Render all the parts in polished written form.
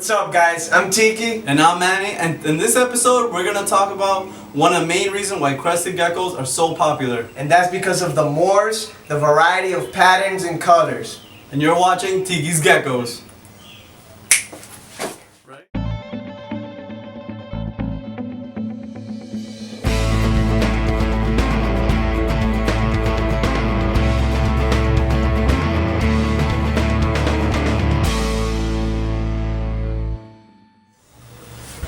What's up, guys? I'm Tiki. And I'm Manny, and in this episode we're going to talk about one of the main reasons why crested geckos are so popular. And that's because of the morphs, the variety of patterns and colors. And you're watching Tiki's Geckos. Right?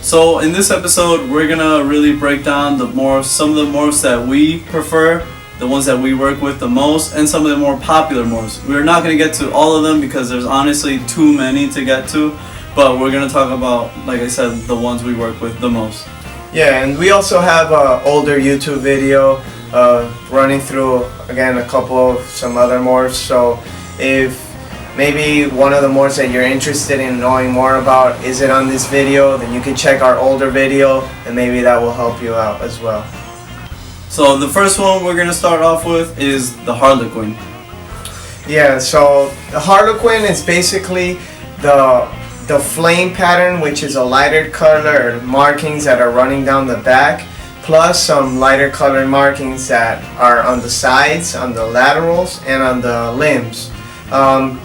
So in this episode, we're gonna really break down the morphs, some of the morphs that we prefer, the ones that we work with the most, and some of the more popular morphs. We're not gonna get to all of them because there's honestly too many to get to, but we're gonna talk about, like I said, the ones we work with the most. Yeah, and we also have an older YouTube video running through, again, a couple of some other morphs. So if maybe one of the morphs that you're interested in knowing more about isn't on this video, then you can check our older video and maybe that will help you out as well. So the first one we're going to start off with is the Harlequin. Yeah, so the Harlequin is basically the flame pattern, which is a lighter color markings that are running down the back, plus some lighter colored markings that are on the sides, on the laterals, and on the limbs.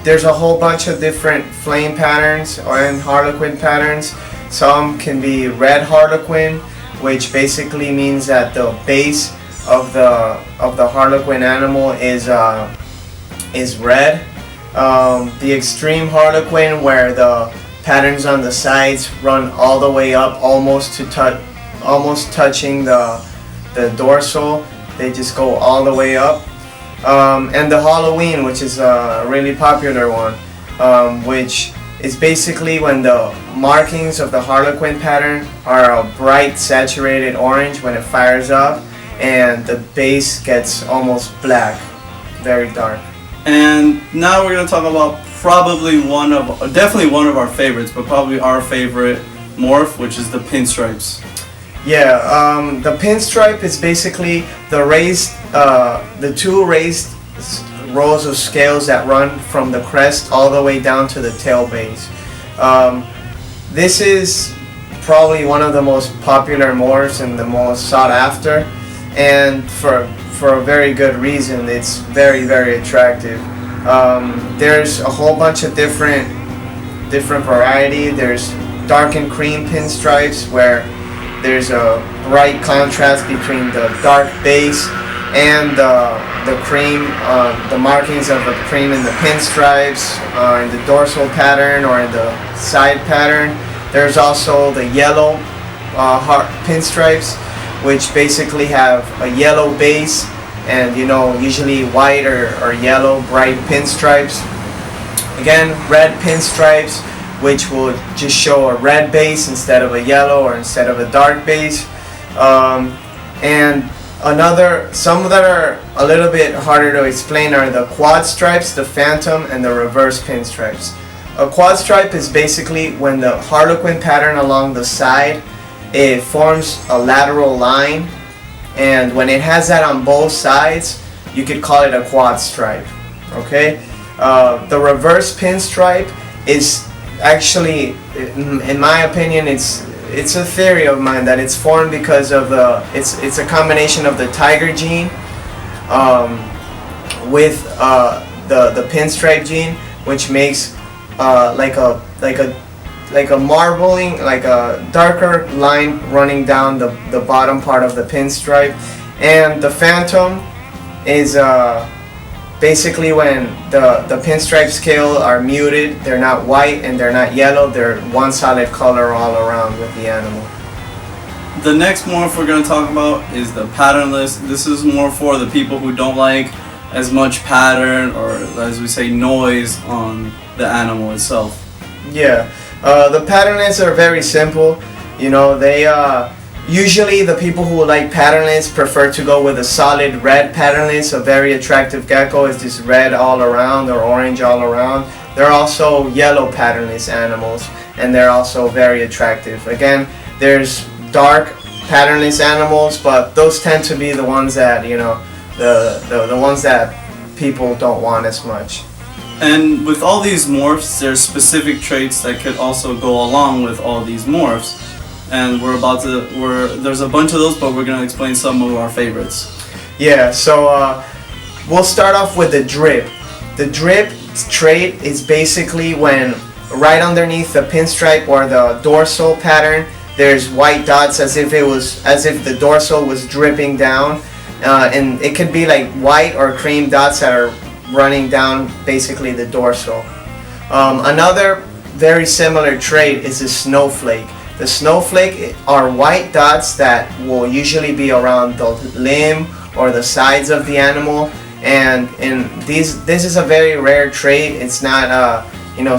There's a whole bunch of different flame patterns and Harlequin patterns. Some can be red Harlequin, which basically means that the base of the Harlequin animal is red. The extreme Harlequin, where the patterns on the sides run all the way up, almost touching the dorsal. They just go all the way up. And the Halloween, which is a really popular one, which is basically when the markings of the Harlequin pattern are a bright saturated orange when it fires up, and the base gets almost black, very dark. And now we're going to talk about definitely one of our favorites, but probably our favorite morph, which is the Pinstripes. Yeah, the Pinstripe is basically the two raised rows of scales that run from the crest all the way down to the tail base. This is probably one of the most popular morphs and the most sought after, and for a very good reason. It's very, very attractive. There's a whole bunch of different variety. There's dark and cream pinstripes, where there's a bright contrast between the dark base and the cream, the markings of the cream in the pinstripes, in the dorsal pattern or in the side pattern. There's also the yellow pinstripes, which basically have a yellow base and usually white or yellow bright pinstripes. Again, red pinstripes, which will just show a red base instead of a yellow or instead of a dark base. And some that are a little bit harder to explain are the Quadstripes, the Phantom, and the reverse pinstripes. A Quadstripe is basically when the Harlequin pattern along the side, it forms a lateral line, and when it has that on both sides, you could call it a Quadstripe. Okay? The reverse pinstripe is actually, in my opinion, it's a theory of mine that it's formed because of it's a combination of the tiger gene with the pinstripe gene, which makes like a marbling, like a darker line running down the bottom part of the pinstripe. And the Phantom is basically when the pinstripe scale are muted. They're not white and they're not yellow. They're one solid color all around with the animal. The next morph we're going to talk about is the Patternless. This is more for the people who don't like as much pattern, or as we say, noise on the animal itself. Yeah, the Patternless are very simple. They usually the people who like Patternless prefer to go with a solid red Patternless. A very attractive gecko is just red all around or orange all around. There are also yellow Patternless animals, and they're also very attractive. Again, there's dark Patternless animals, but those tend to be the ones that the ones that people don't want as much. And with all these morphs, there's specific traits that could also go along with all these morphs. And there's a bunch of those, but we're gonna explain some of our favorites. Yeah, so we'll start off with the drip. The drip trait is basically when right underneath the pinstripe or the dorsal pattern, there's white dots as if the dorsal was dripping down, and it could be like white or cream dots that are running down basically the dorsal. Another very similar trait is the snowflake. The snowflake are white dots that will usually be around the limb or the sides of the animal, and this is a very rare trait. It's not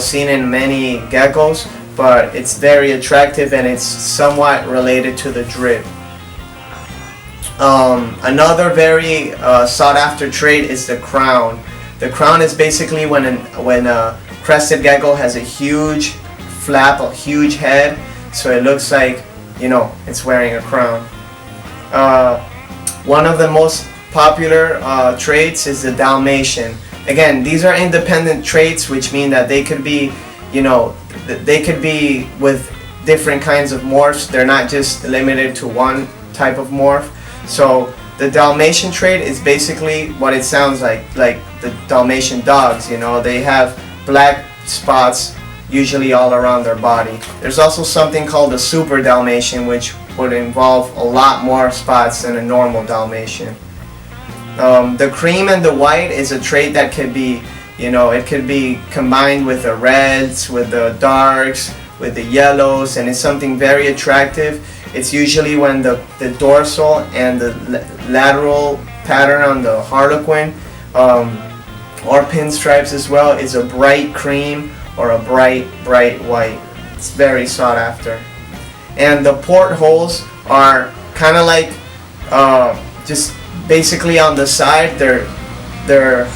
seen in many geckos, but it's very attractive and it's somewhat related to the drip. Another very sought after trait is the crown. The crown is basically when a crested gecko has a huge flap, a huge head, so it looks like it's wearing a crown. One of the most popular traits is the Dalmatian. Again, these are independent traits, which mean that they could be with different kinds of morphs. They're not just limited to one type of morph. So the Dalmatian trait is basically what it sounds like the Dalmatian dogs. They have black spots usually all around their body. There's also something called the Super Dalmatian, which would involve a lot more spots than a normal Dalmatian. The cream and the white is a trait that could be, it could be combined with the reds, with the darks, with the yellows, and it's something very attractive. It's usually when the dorsal and the lateral pattern on the Harlequin, or pinstripes as well, is a bright cream or a bright white. It's very sought after. And the portholes are kind of like just basically on the side, they're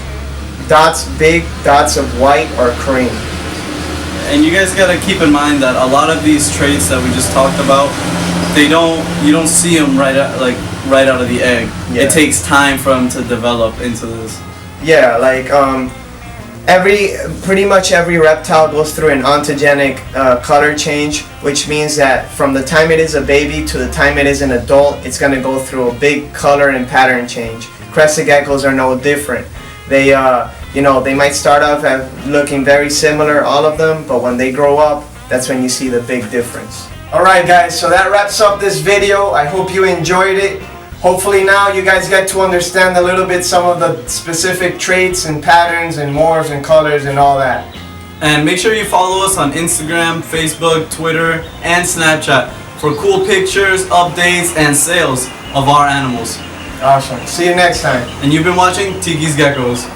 dots, big dots of white or cream. And you guys gotta keep in mind that a lot of these traits that we just talked about, you don't see them right out of the egg. Yeah. It takes time for them to develop into this. Yeah, like pretty much every reptile goes through an ontogenic color change, which means that from the time it is a baby to the time it is an adult, it's going to go through a big color and pattern change. Crested geckos are no different. They they might start off as looking very similar, all of them, but when they grow up, that's when you see the big difference. Alright guys, so that wraps up this video. I hope you enjoyed it. Hopefully now you guys get to understand a little bit some of the specific traits and patterns and morphs and colors and all that. And make sure you follow us on Instagram, Facebook, Twitter, and Snapchat for cool pictures, updates, and sales of our animals. Awesome. See you next time. And you've been watching Tiki's Geckos.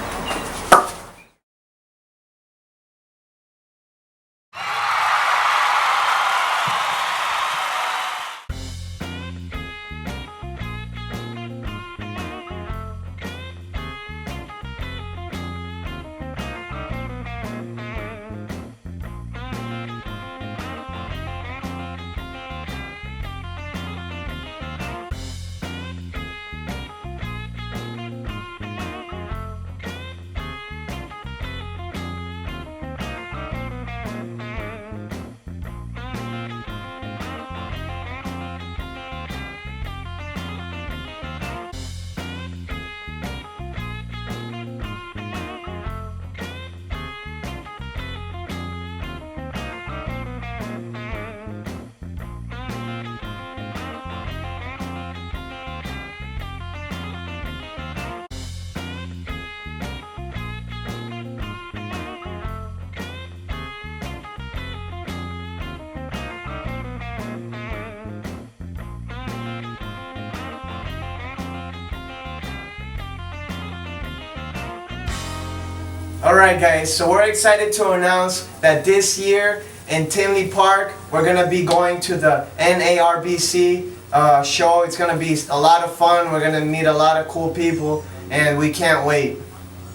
Alright guys, so we're excited to announce that this year in Tinley Park, we're going to be going to the NARBC show. It's going to be a lot of fun. We're going to meet a lot of cool people, and we can't wait.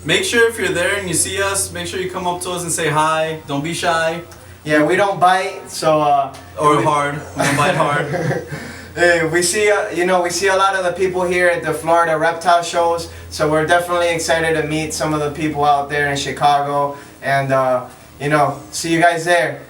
Make sure if you're there and you see us, make sure you come up to us and say hi. Don't be shy. Yeah, we don't bite, so... hard. We don't bite hard. We see a lot of the people here at the Florida reptile shows, so we're definitely excited to meet some of the people out there in Chicago And you know, see you guys there.